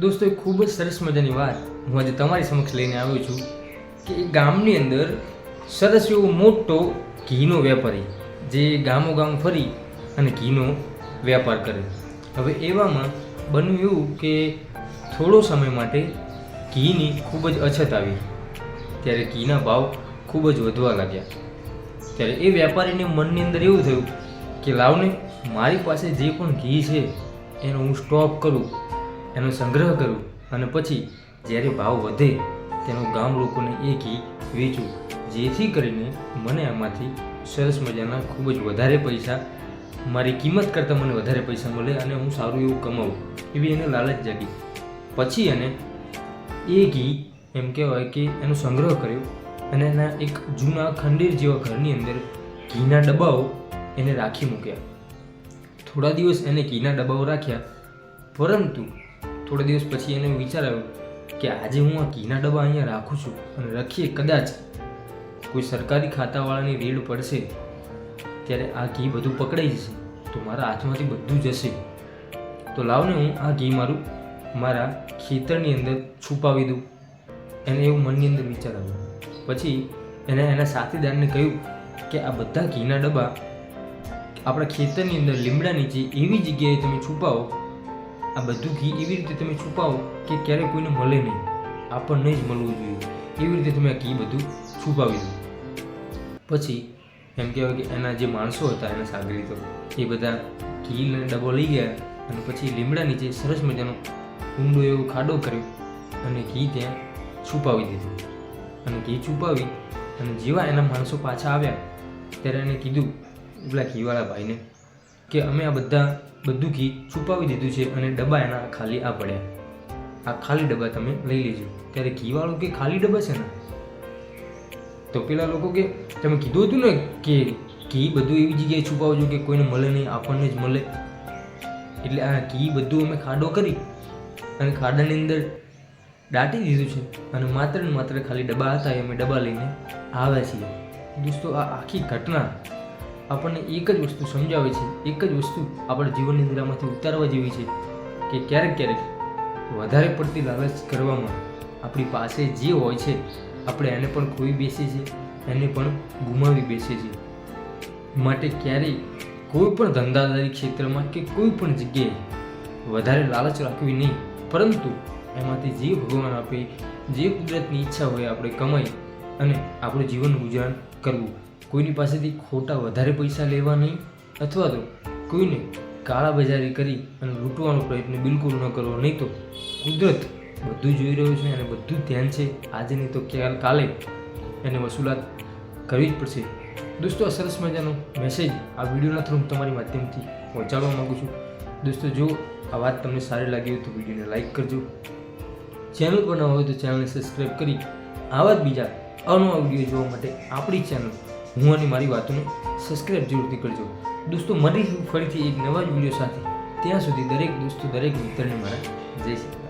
દોસ્તો એક ખૂબ જ સરસ મજાની વાત હું આજે તમારી સમક્ષ લઈને આવ્યો છું કે એ ગામની અંદર સરસ એવો મોટો ઘીનો વેપારી જે ગામો ગામ ફરી અને ઘીનો વેપાર કરે. હવે એવામાં બન્યું એવું કે થોડો સમય માટે ઘીની ખૂબ જ અછત આવી. ત્યારે ઘીના ભાવ ખૂબ જ વધવા લાગ્યા. ત્યારે એ વેપારીને મનની અંદર એવું થયું કે લાવને મારી પાસે જે પણ ઘી છે એનો હું સ્ટોક કરું, એનો સંગ્રહ કરું અને પછી જ્યારે ભાવ વધે તેનો ગામ લોકોને એ ઘી વેચું, જેથી કરીને મને આમાંથી સરસ મજાના ખૂબ જ વધારે પૈસા, મારી કિંમત કરતાં મને વધારે પૈસા મળે અને હું સારું એવું કમાવું, એવી એને લાલચ જાગી. પછી એને એ ઘી એમ કહેવાય કે એનો સંગ્રહ કર્યો અને એના એક જૂના ખંડેર જેવા ઘરની અંદર ઘીના ડબ્બાઓ એને રાખી મૂક્યા. થોડા દિવસ એને ઘીના ડબ્બાઓ રાખ્યા, પરંતુ થોડા દિવસ પછી એને વિચાર આવ્યો કે આજે હું આ ઘીના ડબ્બા અહીંયા રાખું છું અને રાખીએ કદાચ કોઈ સરકારી ખાતાવાળાની રેડ પડશે ત્યારે આ ઘી બધું પકડાઈ જશે તો મારા હાથમાંથી બધું જશે. તો લાવને હું આ ઘી મારા ખેતરની અંદર છુપાવી દઉં. એને એવું મનની અંદર વિચાર આવ્યો. પછી એને એના સાથીદારને કહ્યું કે આ બધા ઘીના ડબ્બા આપણા ખેતરની અંદર લીમડા નીચે એવી જગ્યાએ તમે છુપાવો, આ બધું ઘી એવી રીતે તમે છુપાવો કે ક્યારેય કોઈને મળે નહીં, આપણને જ મળવું જોઈએ, એવી રીતે તમે આ ઘી બધું છુપાવી દો. પછી એમ કહેવાય કે એના જે માણસો હતા, એના સાગરીતો, એ બધા ઘીનો ડબ્બો લઈ ગયા અને પછી લીમડા નીચે સરસ મજાનો ઊંડો એવો ખાડો કર્યો અને ઘી ત્યાં છુપાવી દીધું. અને ઘી છુપાવી અને જેવા એના માણસો પાછા આવ્યા ત્યારે એને કીધું પેલા ઘીવાળા ભાઈને કે અમે આ બધું ઘી છુપાવી દીધું છે અને ડબ્બા એના ખાલી આ પડ્યા, આ ખાલી ડબ્બા તમે લઈ લેજો. ત્યારે ઘીવાળો કે ખાલી ડબ્બા છે ને? તો પેલા લોકો કે તમે કીધું હતું ને કે ઘી બધું એવી જગ્યાએ છુપાવજો કે કોઈને મળે નહીં, આપણને જ મળે. એટલે આ ઘી બધું અમે ખાડો કરી અને ખાડાની અંદર દાટી દીધું છે અને માત્ર ને માત્ર ખાલી ડબ્બા હતા, અમે ડબ્બા લઈને આવ્યા છીએ. દોસ્તો આ આખી ઘટના આપણને એક જ વસ્તુ સમજાવે છે, એક જ વસ્તુ આપણા જીવનની અંદર આમાંથી ઉતારવા જેવી છે કે ક્યારેક વધારે પડતી લાલચ કરવામાં આપણી પાસે જે હોય છે આપણે એને પણ ખોઈ બેસીએ છીએ, એને પણ ગુમાવી બેસીએ છીએ. માટે ક્યારેય કોઈ પણ ધંધાદારી ક્ષેત્રમાં કે કોઈ પણ જગ્યાએ વધારે લાલચ રાખવી નહીં, પરંતુ એમાંથી જે ભગવાન આપે, જે કુદરતની ઈચ્છા હોય આપણે કમાઈ અને આપણું જીવન ગુજરાન કરવું. કોઈની પાસેથી ખોટા વધારે પૈસા લેવા નહીં, અથવા તો કોઈને કાળાબજારી કરી અને લૂંટવાનો પ્રયત્ન બિલકુલ ન કરવો. નહીં તો કુદરત બધું જોઈ રહ્યું છે અને બધું ધ્યાન છે, આજે નહીં તો કાલે એને વસૂલાત કરવી જ પડશે. દોસ્તો આ સરસ મજાનો મેસેજ આ વિડીયોના થ્રુ તમારી માધ્યમથી પહોંચાડવા માગું છું. દોસ્તો જો આ વાત તમને સારી લાગી હોય તો વિડીયોને લાઇક કરજો, ચેનલ પર ન હોય તો ચેનલને સબસ્ક્રાઈબ કરી આવા જ બીજા અવનવા વિડીયો જોવા માટે આપણી ચેનલ હું અને મારી વાતોને સબસ્ક્રાઈબ જરૂરથી કરજો. દોસ્તો મળીશું ફરીથી એક નવા જ વિડીયો સાથે. ત્યાં સુધી દરેક દોસ્તો, દરેક મિત્રને મારા જય શ્રી